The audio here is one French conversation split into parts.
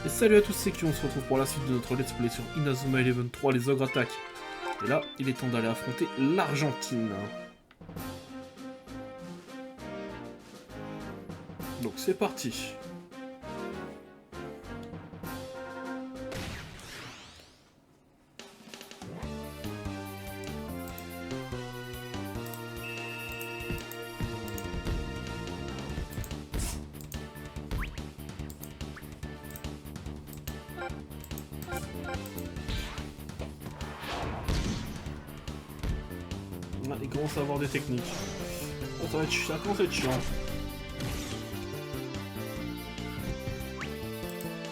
Et salut à tous, c'est qui on se retrouve pour la suite de notre let's play sur Inazuma Eleven 3, les ogres attaquent. Et là, il est temps d'aller affronter l'Argentine. Donc c'est parti. Il commence à avoir des techniques. Oh, ça commence à être chiant.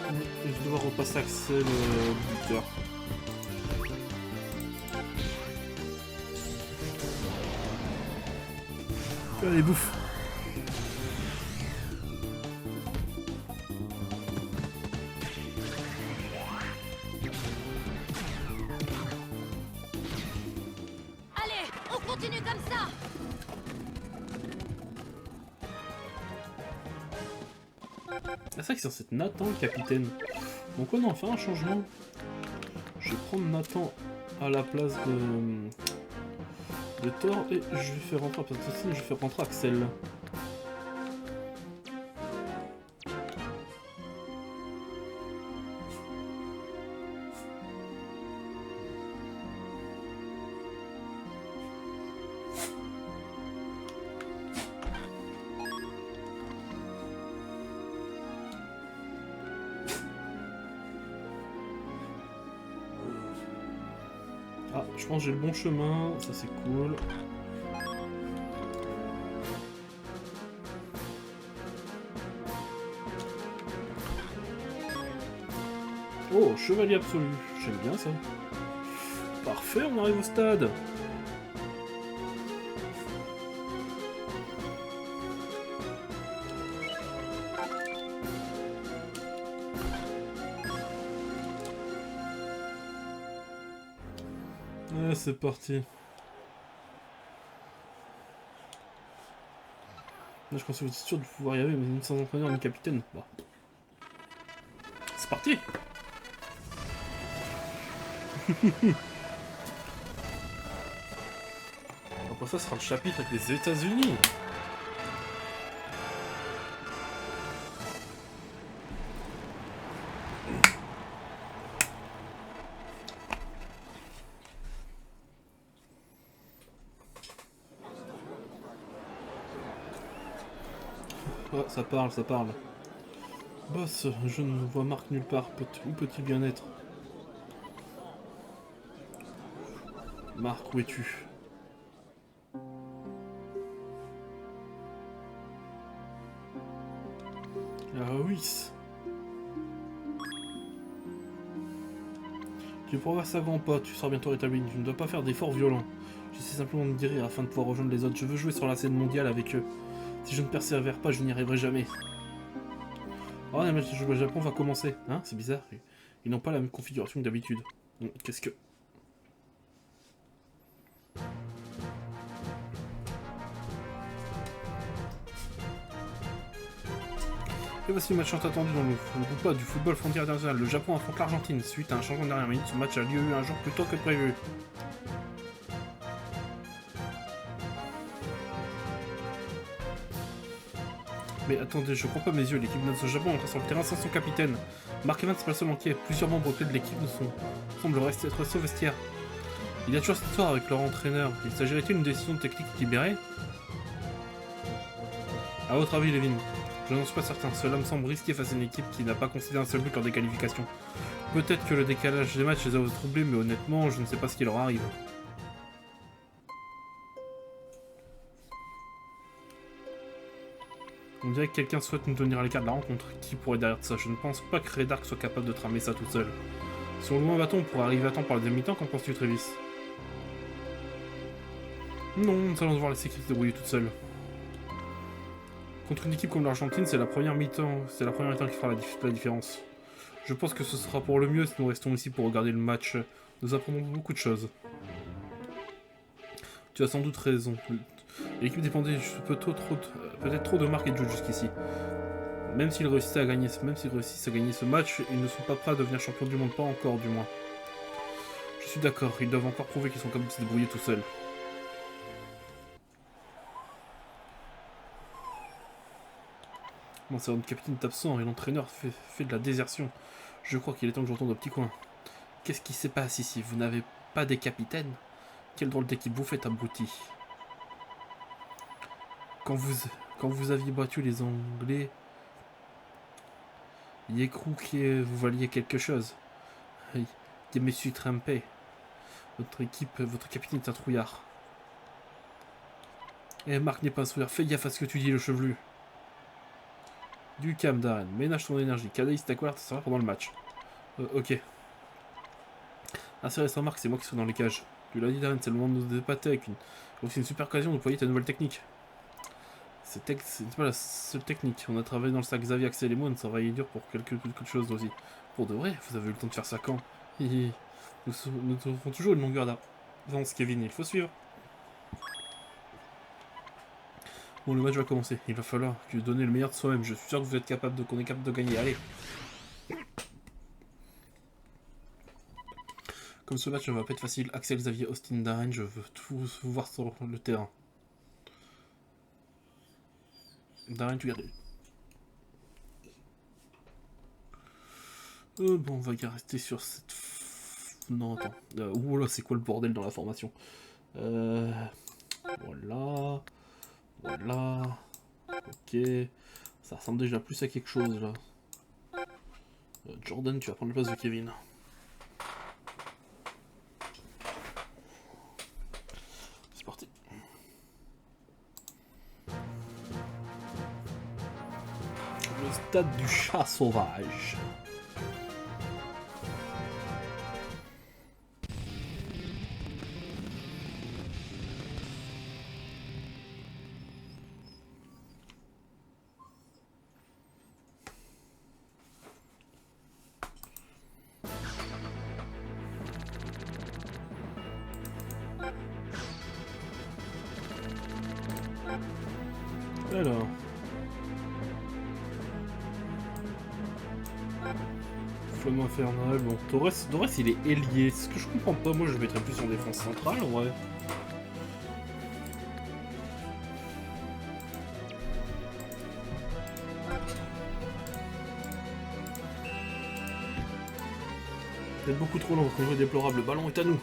Je vais devoir repasser Axel buteur. Allez, bouffe. Continue comme ça. C'est ça qui est censé être Nathan le capitaine. Donc on en fait un changement. Je vais prendre Nathan à la place de Thor et je vais faire rentrer je vais faire rentrer Axel. Ah, je pense que j'ai le bon chemin, ça c'est cool. Oh, chevalier absolu, j'aime bien ça. Parfait, on arrive au stade. Ouais, c'est parti. Là, je pensais que vous étiez sûr de pouvoir y aller, mais sans entraîneur ni capitaine. Bon. C'est parti. Après ça sera le chapitre avec les États-Unis. Oh, ça parle, ça parle. Boss, je ne vois Marc nulle part. Où peut-il bien être? Marc, où es-tu? Ah oui. Tu progresses à grands pas, tu seras bientôt rétabli. Tu ne dois pas faire d'efforts violents. J'essaie simplement de me guérir afin de pouvoir rejoindre les autres. Je veux jouer sur la scène mondiale avec eux. Si je ne persévère pas, je n'y arriverai jamais. Oh, le match de jeu au Japon va commencer. Hein, c'est bizarre. Ils n'ont pas la même configuration que d'habitude. Qu'est-ce que... Et voici le match attendu dans le groupe A du football frontière international. Le Japon affronte l'Argentine. Suite à un changement de dernière minute, ce match a lieu un jour plus tôt que prévu. Mais attendez, je crois pas mes yeux, l'équipe de Japon est sur le terrain sans son capitaine. Mark Evans n'est pas le seul inquiet, plusieurs membres clés de l'équipe semblent rester au vestiaire. Il y a toujours cette histoire avec leur entraîneur. Il s'agirait-il d'une décision technique libérée? À votre avis, Levin? Je n'en suis pas certain, cela me semble risqué face à une équipe qui n'a pas concédé un seul but lors des qualifications. Peut-être que le décalage des matchs les a troublés, mais honnêtement, je ne sais pas ce qui leur arrive. On dirait que quelqu'un souhaite nous tenir à l'écart de la rencontre. Qui pourrait derrière ça? Je ne pense pas que Redark soit capable de tramer ça tout seul. Si on loin va-t-on, on pourra arriver à temps par le demi-temps, qu'en penses-tu, Travis? Non, nous allons devoir laisser l'équipe se débrouiller toute seule. Contre une équipe comme l'Argentine, c'est la première mi-temps qui fera la différence. Je pense que ce sera pour le mieux si nous restons ici pour regarder le match. Nous apprendrons beaucoup de choses. Tu as sans doute raison. L'équipe dépendait peut-être trop de Marc et de Jude jusqu'ici. Même s'ils réussissent à gagner ce match, ils ne sont pas prêts à devenir champions du monde, pas encore du moins. Je suis d'accord, ils doivent encore prouver qu'ils sont capables de se débrouiller tout seuls. Bon, c'est notre capitaine est absent et l'entraîneur fait de la désertion. Je crois qu'il est temps que je retourne au petit coin. Qu'est-ce qui se passe ici? Vous n'avez pas des capitaines? Quelle drôle d'équipe vous faites, abruti. Quand vous aviez battu les Anglais, il est cru que vous valiez quelque chose. Je me suis trompé. Votre capitaine est un trouillard. Et Marc n'est pas un trouillard. Fais gaffe à ce que tu dis, le chevelu. Du calme, Darren. Ménage ton énergie. Cadaïs t'acquiert, ça sera pendant le match. Ok. Assez récemment, Marc, c'est moi qui suis dans les cages. Tu l'as dit, Darren, c'est le moment de nous dépater avec une super occasion de déployer ta nouvelle technique. C'est pas la seule technique. On a travaillé dans le sac Xavier, Axel et moi, on travaillait dur pour quelque chose aussi. Pour de vrai, vous avez eu le temps de faire ça quand? Nous trouvons toujours une longueur d'avance, Kevin, il faut suivre. Bon, le match va commencer. Il va falloir que vous donniez le meilleur de soi-même. Je suis sûr que vous êtes qu'on est capable de gagner. Allez. Comme ce match ne va pas être facile, Axel, Xavier, Austin, Darren, je veux tous vous voir sur le terrain. Darren, tu gardes. Bon, on va rester sur cette... Non, attends. Ouh là, c'est quoi le bordel dans la formation? Voilà. Voilà. Ok. Ça ressemble déjà plus à quelque chose, là. Jordan, tu vas prendre la place de Kevin. C'est parti. Le stade du chat sauvage. Alors. Flamme infernale, bon. Torres, il est ailier. Ce que je comprends pas, moi je le mettrais plus en défense centrale, en vrai. Vous êtes beaucoup trop lent, votre niveau est déplorable. Le ballon est à nous.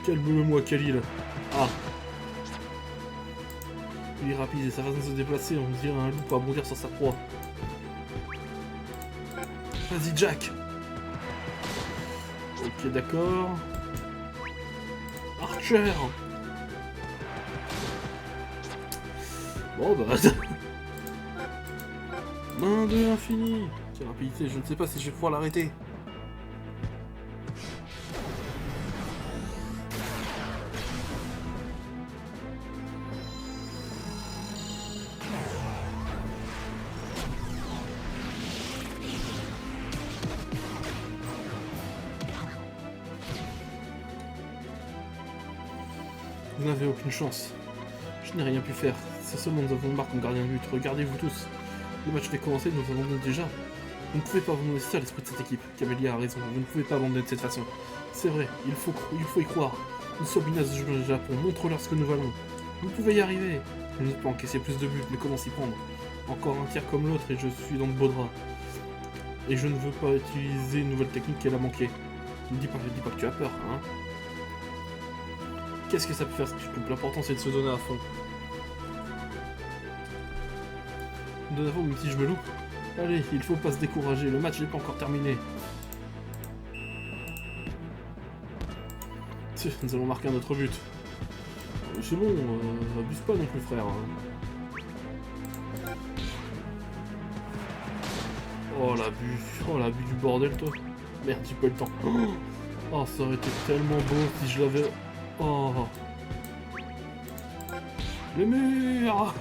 Calme-moi, Khalil. Ah. Il est rapide et sa façon de se déplacer, on dirait un loup pour rebondir sur sa proie. Vas-y, Jack. Ok, d'accord. Archer. Bon, bah... Main de l'infini. Quelle rapidité, je ne sais pas si je vais pouvoir l'arrêter. Vous n'avez aucune chance. Je n'ai rien pu faire. C'est seulement nous avons Marc comme gardien de but. Regardez-vous tous. Le match fait commencer, nous abandonnons déjà. Vous ne pouvez pas abandonner ça à l'esprit de cette équipe. Camélia a raison. Vous ne pouvez pas abandonner de cette façon. C'est vrai, il faut y croire. Nous sommes Binas du Japon. Montre-leur ce que nous valons. Vous pouvez y arriver. Je ne peux pas encaisser plus de buts, mais comment s'y prendre? Encore un tir comme l'autre et je suis dans de beaux draps. Et je ne veux pas utiliser une nouvelle technique qu'elle a manqué. Ne dis pas que tu as peur, hein. Qu'est-ce que ça peut faire si tu te loupes? L'important c'est de se donner à fond. Donner à fond, même si je me loupe. Allez, il faut pas se décourager, le match n'est pas encore terminé. Nous allons marquer un autre but. C'est bon, abuse pas non plus, frère. Oh l'abus du bordel, toi. Merde, j'ai pas eu le temps. Oh, ça aurait été tellement beau si je l'avais... Oh. Le mur.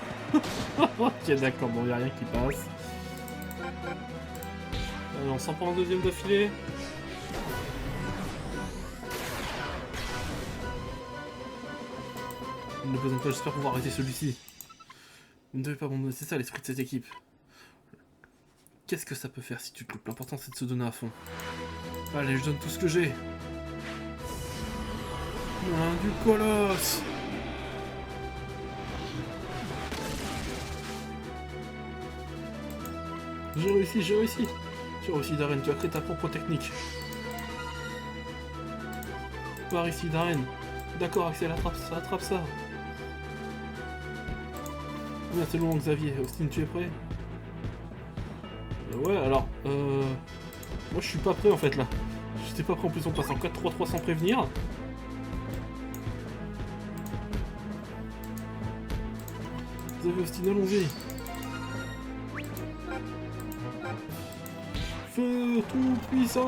Ok, d'accord, bon, y'a rien qui passe. Allez, on s'en prend un deuxième d'affilée. Ne plaisante pas, j'espère pouvoir arrêter celui-ci. Vous ne devez pas abandonner, c'est ça l'esprit de cette équipe. Qu'est-ce que ça peut faire si tu te loupes? L'important c'est de se donner à fond. Allez, je donne tout ce que j'ai. Du colosse. J'ai réussi, j'ai réussi. Tu as réussi, Darren, tu as créé ta propre technique. Par ici, Darren. D'accord, Axel, attrape ça. Bien, c'est long, Xavier. Austin, tu es prêt? Ouais, alors, moi je suis pas prêt en fait là. J'étais pas prêt en plus, on passe en 4-3-3 sans prévenir. Xavier, Austin, allons-y. Feu tout puissant.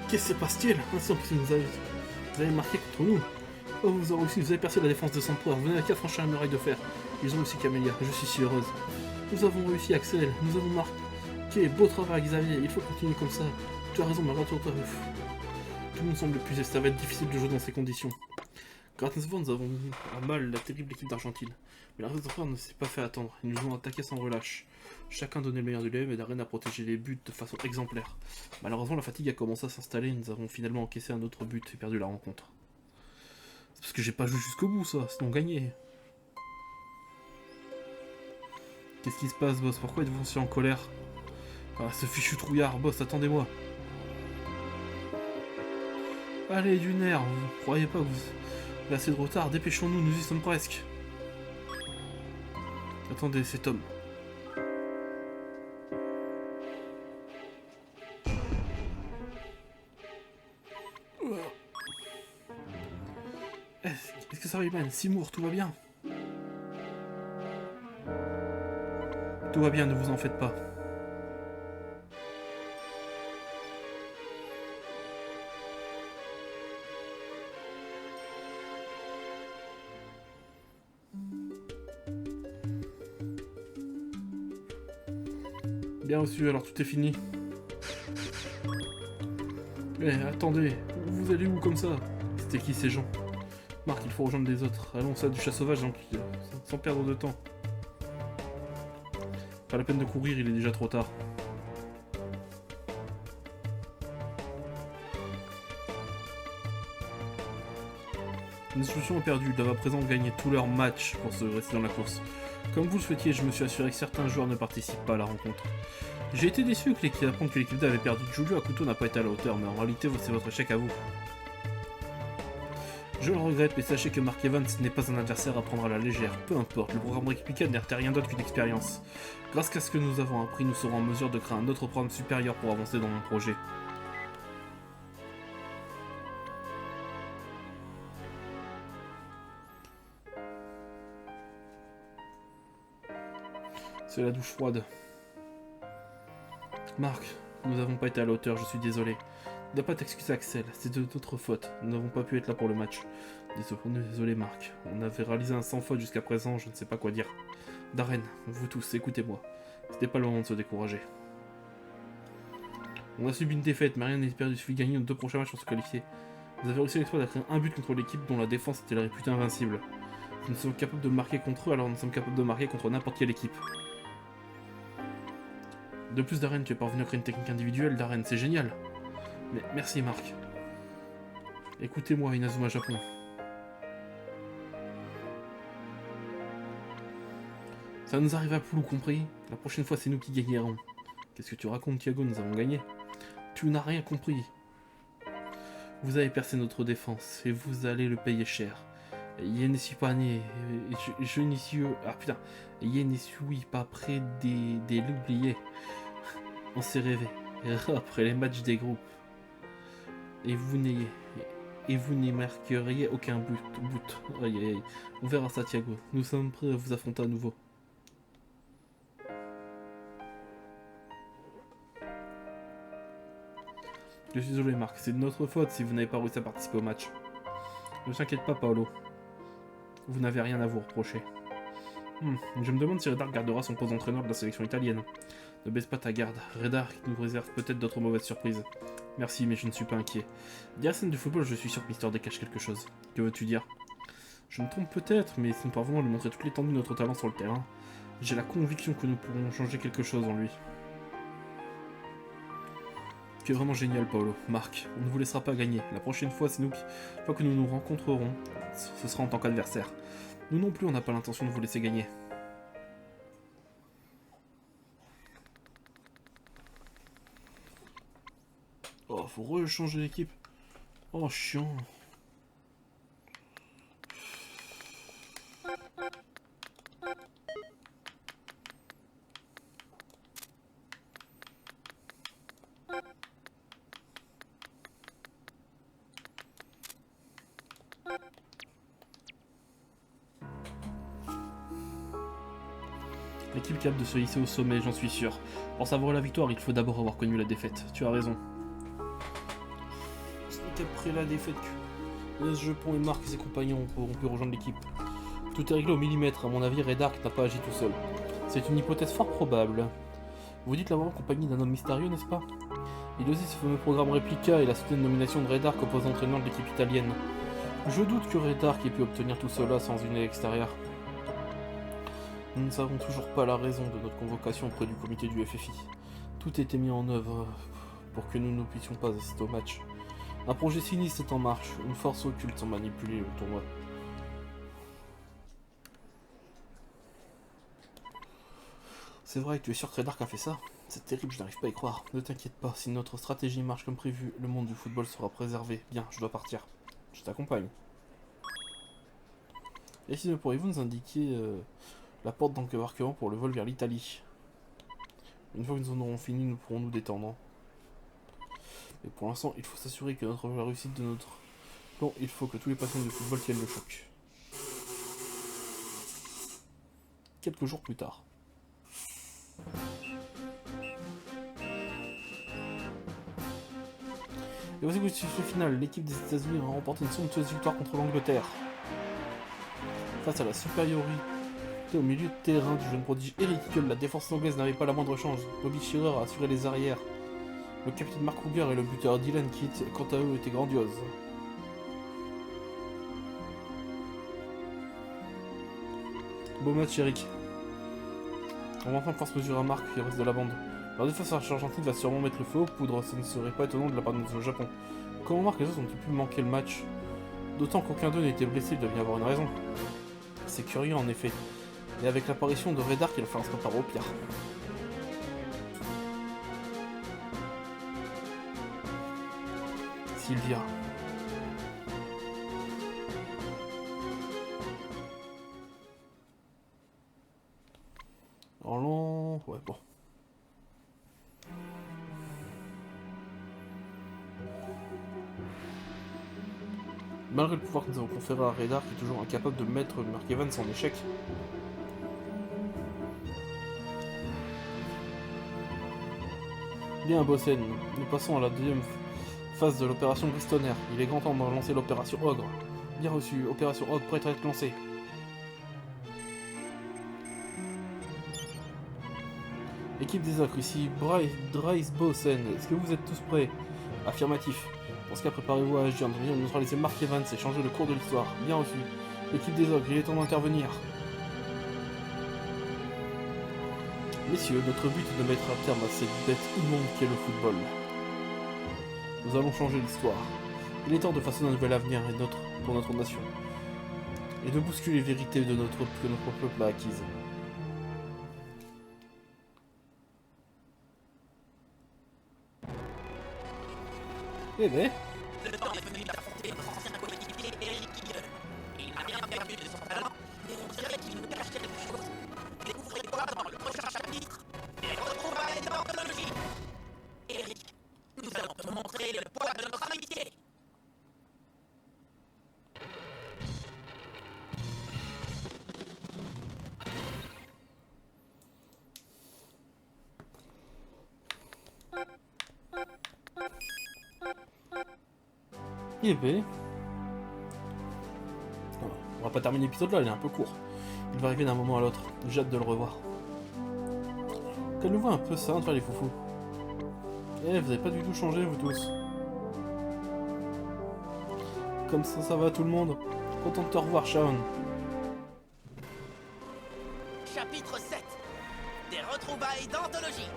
Qu'est-ce qui se passe-t-il? Vous avez marqué contre nous. Oh, vous avez réussi, vous avez percé la défense de Saint-Pouvoir. Vous n'avez qu'à franchir la muraille de fer. Ils ont aussi Camélia, je suis si heureuse. Nous avons réussi, Axel. Nous avons marqué. Beau travail, Xavier. Il faut continuer comme ça. Tu as raison, mais retourne-toi. Tout le monde semble épuisé. Ça va être difficile de jouer dans ces conditions. Grâce à nous avons en mal la terrible équipe d'Argentine. Mais la Réservoir ne s'est pas fait attendre. Ils nous ont attaqué sans relâche. Chacun donnait le meilleur de lui-même et Darren a protégé les buts de façon exemplaire. Malheureusement, la fatigue a commencé à s'installer et nous avons finalement encaissé un autre but et perdu la rencontre. C'est parce que j'ai pas joué jusqu'au bout, ça, sinon gagné. Qu'est-ce qui se passe, boss? Pourquoi êtes-vous aussi en colère? Ah, ce fichu trouillard, boss, attendez-moi. Allez, du nerf, vous croyez pas que vous avez assez de retard? Dépêchons-nous, nous y sommes presque. Attendez, cet homme. Est-ce que ça va, Iman? Seymour, tout va bien? Tout va bien, ne vous en faites pas. Bien reçu, alors tout est fini. Mais attendez, vous allez où comme ça? C'était qui ces gens? Marc, il faut rejoindre les autres. Allons, ça du chat sauvage, sans perdre de temps. Pas la peine de courir, il est déjà trop tard. Les institutions ont perdu, doivent à présent gagner tous leurs matchs pour se rester dans la course. Comme vous le souhaitiez, je me suis assuré que certains joueurs ne participent pas à la rencontre. J'ai été déçu d'apprendre que l'équipe D avait perdu. Julio Akuto n'a pas été à la hauteur, mais en réalité c'est votre échec à vous. Je le regrette, mais sachez que Mark Evans n'est pas un adversaire à prendre à la légère. Peu importe, le programme Républicain n'était rien d'autre qu'une expérience. Grâce à ce que nous avons appris, nous serons en mesure de créer un autre programme supérieur pour avancer dans mon projet. C'est la douche froide. Marc, nous n'avons pas été à la hauteur, je suis désolé. Ne pas t'excuser, Axel, c'est de notre faute. Nous n'avons pas pu être là pour le match. Désolé, Marc. On avait réalisé un sans faute jusqu'à présent, je ne sais pas quoi dire. Darren, vous tous, écoutez-moi. C'était pas le moment de se décourager. On a subi une défaite, mais rien n'est perdu. Il suffit de gagner nos 2 prochains matchs pour se qualifier. Vous avez réussi l'exploit d'accréer un but contre l'équipe dont la défense était réputée invincible. Si nous sommes capables de marquer contre eux, alors nous sommes capables de marquer contre n'importe quelle équipe. De plus, Darren, tu es parvenu à créer une technique individuelle, Darren, c'est génial. Mais merci, Marc. Écoutez-moi, Inazuma Japon. Ça nous arrive à Poulou, compris? La prochaine fois, c'est nous qui gagnerons. Qu'est-ce que tu racontes, Thiago? Nous avons gagné. Tu n'as rien compris. Vous avez percé notre défense, et vous allez le payer cher. Je ne suis pas né... Je n'y suis... Ah putain. Je ne suis pas prêt de l'oublier. On s'est rêvé. Après les matchs des groupes. Et vous n'y marqueriez aucun but. Aïe, aïe, aïe. On verra ça, Thiago. Nous sommes prêts à vous affronter à nouveau. Je suis désolé, Marc, c'est de notre faute si vous n'avez pas réussi à participer au match. Ne t'inquiète pas, Paolo. Vous n'avez rien à vous reprocher. Je me demande si Red Arc gardera son poste d'entraîneur de la sélection italienne. Ne baisse pas ta garde. Red Arc nous réserve peut-être d'autres mauvaises surprises. Merci, mais je ne suis pas inquiet. Dire la scène du football, je suis sûr que Mister D cache quelque chose. Que veux-tu dire? Je me trompe peut-être, mais si nous parvenons à lui montrer toute l'étendue de notre talent sur le terrain, j'ai la conviction que nous pourrons changer quelque chose en lui. Tu es vraiment génial, Paolo. Marc, on ne vous laissera pas gagner. La prochaine fois, fois que nous nous rencontrerons, ce sera en tant qu'adversaire. Nous non plus, on n'a pas l'intention de vous laisser gagner. Oh, faut rechanger l'équipe. Oh, chiant. L'équipe capable de se hisser au sommet, j'en suis sûr. Pour savourer la victoire, il faut d'abord avoir connu la défaite. Tu as raison. Ce n'est qu'après la défaite que les Japon et Marc et ses compagnons ont pu rejoindre l'équipe. Tout est réglé au millimètre. À mon avis, Red Arc n'a pas agi tout seul. C'est une hypothèse fort probable. Vous dites l'avoir en compagnie d'un homme mystérieux, n'est-ce pas? Il aussi ce fameux programme Replica et la soudaine nomination de Red Arc au poste d'entraîneur de l'équipe italienne. Je doute que Red Arc ait pu obtenir tout cela sans une aide extérieure. Nous ne savons toujours pas la raison de notre convocation auprès du comité du FFI. Tout a été mis en œuvre pour que nous ne puissions pas assister au match. Un projet sinistre est en marche, une force occulte sans manipuler le tournoi. C'est vrai que tu es sûr que Red Arc a fait ça? C'est terrible, je n'arrive pas à y croire. Ne t'inquiète pas, si notre stratégie marche comme prévu, le monde du football sera préservé. Bien, je dois partir. Je t'accompagne. Et si pourriez-vous nous indiquer la porte d'embarquement pour le vol vers l'Italie? Une fois que nous en aurons fini, nous pourrons nous détendre. Mais pour l'instant, il faut s'assurer que la réussite de notre plan, il faut que tous les passionnés de football tiennent le choc. Quelques jours plus tard. Et voici le final. L'équipe des États-Unis a remporté une somptueuse victoire contre l'Angleterre. Face à la supériorité au milieu de terrain du jeune prodige Eric Hickle, la défense anglaise n'avait pas la moindre chance. Bobby Shearer a assuré les arrières. Le capitaine Mark Kruger et le buteur Dylan Kitt, quant à eux, étaient grandioses. Beau match, Eric. On va enfin pouvoir se mesurer à Marc et le reste de la bande. La défense argentine va sûrement mettre le feu aux poudres, ce ne serait pas étonnant de la part de notre Japon. Comment Marc et les autres ont-ils pu manquer le match? D'autant qu'aucun d'eux n'était blessé, il doit bien avoir une raison. C'est curieux en effet. Et avec l'apparition de Red Arc, il va falloir se préparer au pire. Sylvia. Orlan... Ouais, bon. Malgré le pouvoir que nous avons conféré à Red Arc, qui est toujours incapable de mettre Mark Evans en échec. Bien, Bossen, nous passons à la deuxième phase de l'opération Bristonner. Il est grand temps de lancer l'opération Ogre. Bien reçu, opération Ogre prête à être lancée. Équipe des Ocres, ici Bryce Bossen. Est-ce que vous êtes tous prêts? Affirmatif. Dans ce cas, préparez-vous à agir. Nous neutraliser Mark Evans et changer le cours de l'histoire. Bien reçu. Équipe des Ogres, il est temps d'intervenir. Messieurs, notre but est de mettre un terme à cette bête immonde qu'est le football. Nous allons changer l'histoire. Il est temps de façonner un nouvel avenir pour notre nation. Et de bousculer les vérités que notre peuple a acquises. Eh ben... Le temps est venu d'affronter notre ancien coéquipier Eric Hickle. Il n'a rien perdu de son talent, mais on dirait qu'il nous cache quelque chose. Découvrez-quoi dans le prochain chapitre des retrouvailles d'anthologie. Eric, nous allons te montrer le poids de notre amitié. Eh ben... On va pas terminer l'épisode là, il est un peu court. Il va arriver d'un moment à l'autre. J'ai hâte de le revoir. Calme-vous un peu ça, enfin les foufous. Eh, vous avez pas du tout changé, vous tous. Comme ça va tout le monde. Content de te revoir, Shaun. Chapitre 7. Des retrouvailles d'anthologie.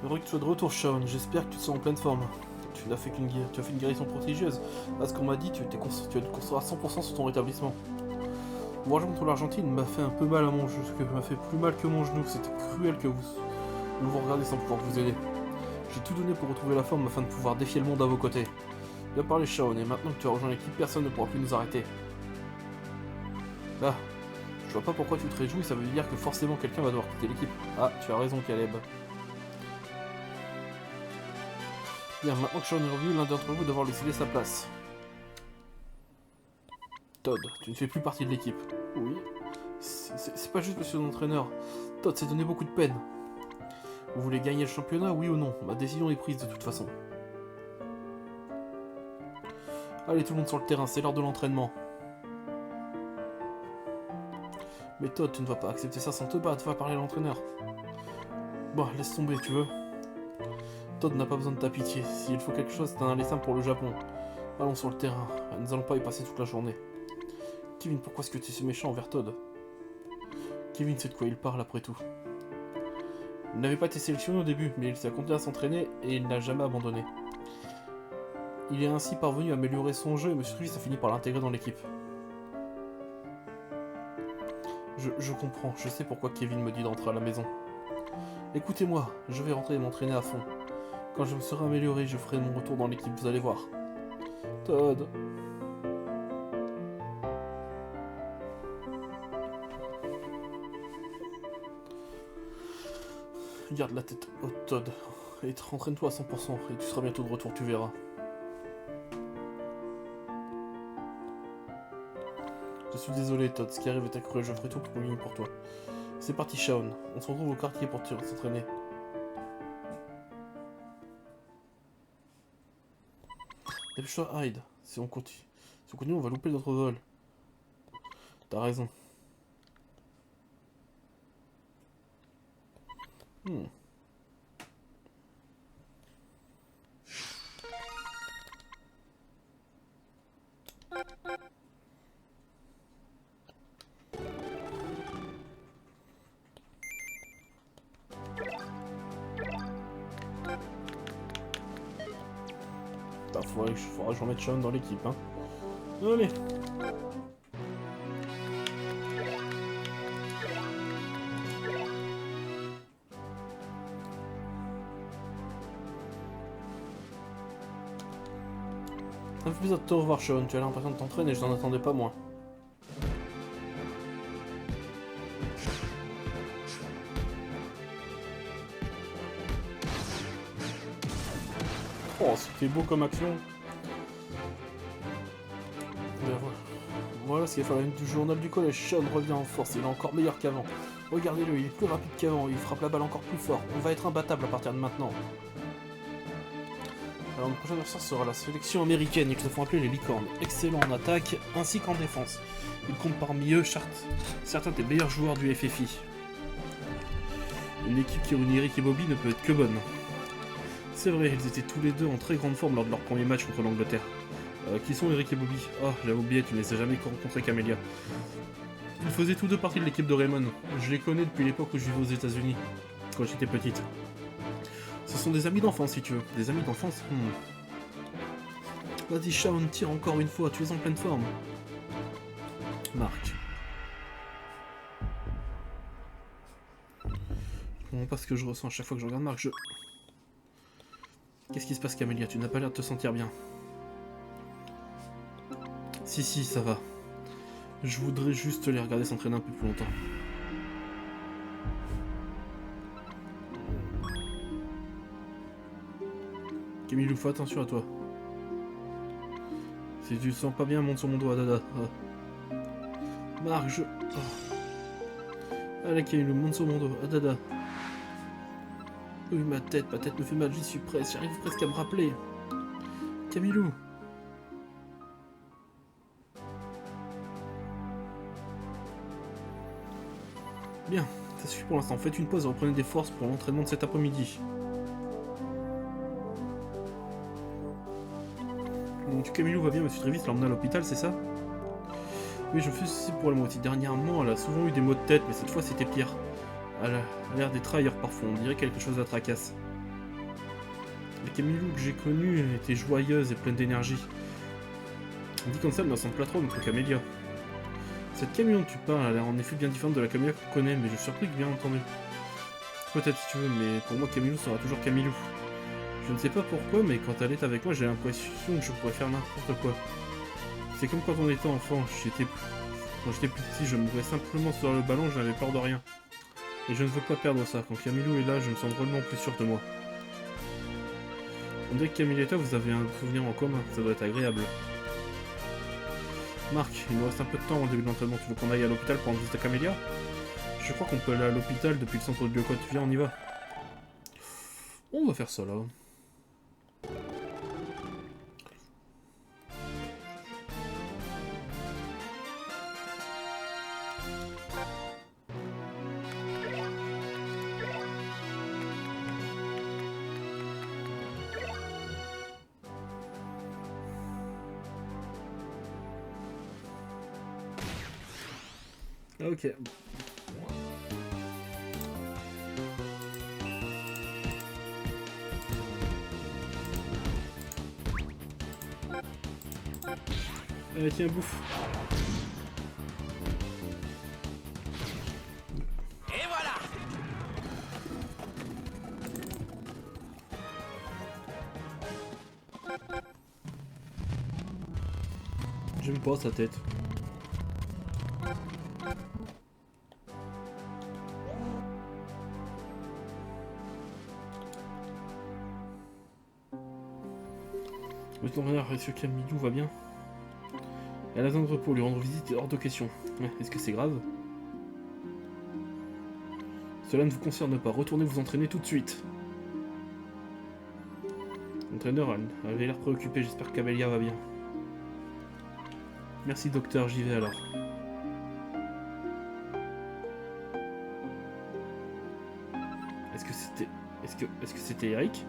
Heureux que tu sois de retour, Shaun. J'espère que tu te sens en pleine forme. Tu as fait une guérison prodigieuse. À ce qu'on m'a dit, tu as dû construire à 100% sur ton rétablissement. Mon rangement contre l'Argentine m'a fait un peu mal à mon genou, m'a fait plus mal que mon genou. C'était cruel que vous regardez sans pouvoir vous aider. J'ai tout donné pour retrouver la forme afin de pouvoir défier le monde à vos côtés. Bien parlé, Shaun, et maintenant que tu as rejoint l'équipe, personne ne pourra plus nous arrêter. Là, je vois pas pourquoi tu te réjouis, ça veut dire que forcément quelqu'un va devoir quitter l'équipe. Ah, tu as raison, Caleb. Bien, maintenant que Shaun est revenu, l'un d'entre vous devoir lui céder sa place. Todd, tu ne fais plus partie de l'équipe. Oui. C'est pas juste monsieur l'entraîneur. Todd s'est donné beaucoup de peine. Vous voulez gagner le championnat, oui ou non? Ma décision est prise de toute façon. Allez tout le monde sur le terrain, c'est l'heure de l'entraînement. Mais Todd, tu ne vas pas accepter ça sans te battre, va parler à l'entraîneur. Bon, laisse tomber, tu veux. Todd n'a pas besoin de ta pitié. S'il faut quelque chose, c'est un aller simple pour le Japon. Allons sur le terrain, nous allons pas y passer toute la journée. Kevin, pourquoi est-ce que tu es si méchant envers Todd? Kevin sait de quoi il parle après tout. Il n'avait pas été sélectionné au début, mais il s'est continué à s'entraîner et il n'a jamais abandonné. Il est ainsi parvenu à améliorer son jeu et M. Rhys a fini par l'intégrer dans l'équipe. Je comprends, je sais pourquoi Kevin me dit d'entrer à la maison. Écoutez-moi, je vais rentrer et m'entraîner à fond. Quand je me serai amélioré, je ferai mon retour dans l'équipe, vous allez voir. Todd. Garde la tête haute, Todd. Et entraîne-toi à 100% et tu seras bientôt de retour, tu verras. Je suis désolé, Todd, ce qui arrive est accru, je ferai tout pour gagner pour toi. C'est parti, Shaun. On se retrouve au quartier pour s'entraîner. Dépêche-toi, Hyde. Si on continue, on va louper notre vol. T'as raison. Bah, faudrait que je remette Shaun dans l'équipe, hein. Allez. Ça me fait plaisir de te revoir, Shaun. Tu as l'impression de t'entraîner, je n'en attendais pas moins. Oh, c'était beau comme action. Voilà ce qu'il fallait du journal du collège. Shaun revient en force, il est encore meilleur qu'avant. Regardez-le, il est plus rapide qu'avant, il frappe la balle encore plus fort. On va être imbattable à partir de maintenant. Alors, le prochain adversaire sera la sélection américaine, ils se font appeler les licornes. Excellent en attaque ainsi qu'en défense. Ils comptent parmi eux certains des meilleurs joueurs du FFI. Une équipe qui réunit Eric et Bobby ne peut être que bonne. C'est vrai, ils étaient tous les deux en très grande forme lors de leur premier match contre l'Angleterre. Qui sont Eric et Bobby? Oh, j'avais oublié, tu ne les as jamais rencontrés Camélia. Ils faisaient tous deux partie de l'équipe de Raymond. Je les connais depuis l'époque où je vivais aux États-Unis, quand j'étais petite. Ce sont des amis d'enfance, si tu veux. Des amis d'enfance. Vas-y, Shaun, tire encore une fois, tu es en pleine forme. Marc. Je comprends pas ce que je ressens à chaque fois que je regarde Marc. Qu'est-ce qui se passe, Camélia? Tu n'as pas l'air de te sentir bien. Si, ça va. Je voudrais juste les regarder s'entraîner un peu plus longtemps. Camille, fais attention à toi. Si tu te sens pas bien, monte sur mon doigt, Dada. Marc, Allez, Camille, monte sur mon dos, Dada. Oui, ma tête me fait mal, j'y suis presque, j'arrive presque à me rappeler. Camilou. Bien, ça suffit pour l'instant. Faites une pause et reprenez des forces pour l'entraînement de cet après-midi. Donc Camilou va bien, monsieur Trévis l'a emmené à l'hôpital, c'est ça? Oui, je fais ceci pour elle moi aussi. Dernièrement, elle a souvent eu des maux de tête, mais cette fois c'était pire. Elle a l'air des travailleurs parfois, on dirait quelque chose la tracasse. La Camilou que j'ai connue, elle était joyeuse et pleine d'énergie. Dit comme ça, elle ne ressemble pas trop à notre Camélia. Cette Camille dont tu parles a l'air en effet bien différente de la Camélia qu'on connaît, mais je suis surpris que bien entendu. Peut-être si tu veux, mais pour moi Camilou sera toujours Camilou. Je ne sais pas pourquoi, mais quand elle est avec moi, j'ai l'impression que je pourrais faire n'importe quoi. C'est comme quand on était enfant, quand j'étais plus petit, je me trouvais simplement sur le ballon, je n'avais peur de rien. Et je ne veux pas perdre ça, quand Camilou est là, je me sens drôlement plus sûr de moi. On dirait que Camille et toi, vous avez un souvenir en commun, ça doit être agréable. Marc, il nous reste un peu de temps avant le début de l'entraînement, tu veux qu'on aille à l'hôpital pour rendre visite à Camélia? Je crois qu'on peut aller à l'hôpital depuis le centre de Biocode, viens on y va. On va faire ça là. Ok. Allez, tiens, bouffe. Et voilà. J'aime pas sa tête. Monsieur Monsieur Camilou va bien? Elle a besoin de repos, lui rendre visite est hors de question. Est-ce que c'est grave? Cela ne vous concerne pas, retournez vous entraîner tout de suite. L'entraîneur avait l'air préoccupé, j'espère que Camélia va bien. Merci docteur, j'y vais alors. Est-ce que c'était Eric?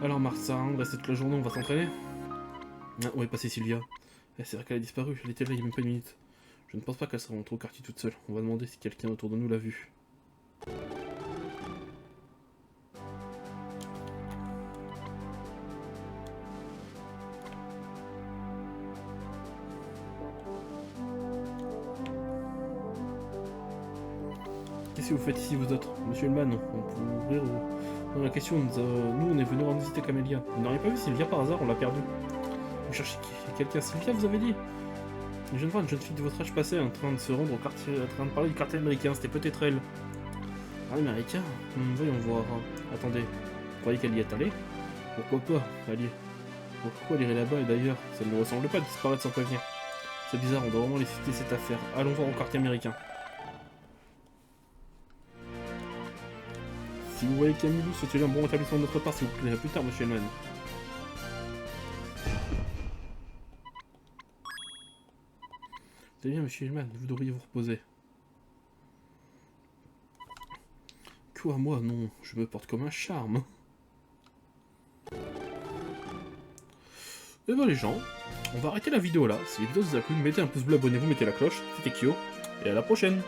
Alors Marc, ça reste toute la journée, on va s'entraîner? Ah, où est passée Sylvia? C'est vrai qu'elle a disparu, elle était là il y a même pas une minute. Je ne pense pas qu'elle sera rentrée au quartier toute seule. On va demander si quelqu'un autour de nous l'a vue. Qu'est-ce que vous faites ici vous autres? Monsieur Elman, on peut ouvrir dans la question, nous on est venu rendre visite à Camélia. Vous n'auriez pas vu Sylvia par hasard, on l'a perdue. Vous cherchez quelqu'un? Sylvia vous avez dit? Une jeune fille de votre âge passait en train de se rendre au quartier, en train de parler du quartier américain, c'était peut-être elle. Ah américain? Voyons voir. Attendez, vous croyez qu'elle y est allée? Pourquoi pas, allez. Pourquoi elle irait là-bas et d'ailleurs, ça ne nous ressemble pas de disparaître sans prévenir. C'est bizarre, on doit vraiment laisser cette affaire. Allons voir au quartier américain. Si vous voyez Camilou, souhaitez-lui un bon rétablissement de notre part, s'il vous plaît. À plus tard, monsieur Elman. C'est bien, monsieur Elman, vous devriez vous reposer. Quoi, moi, non, je me porte comme un charme. Et ben les gens, on va arrêter la vidéo là. Si la vidéo vous a plu, mettez un pouce bleu, abonnez-vous, mettez la cloche. C'était Kyo, et à la prochaine.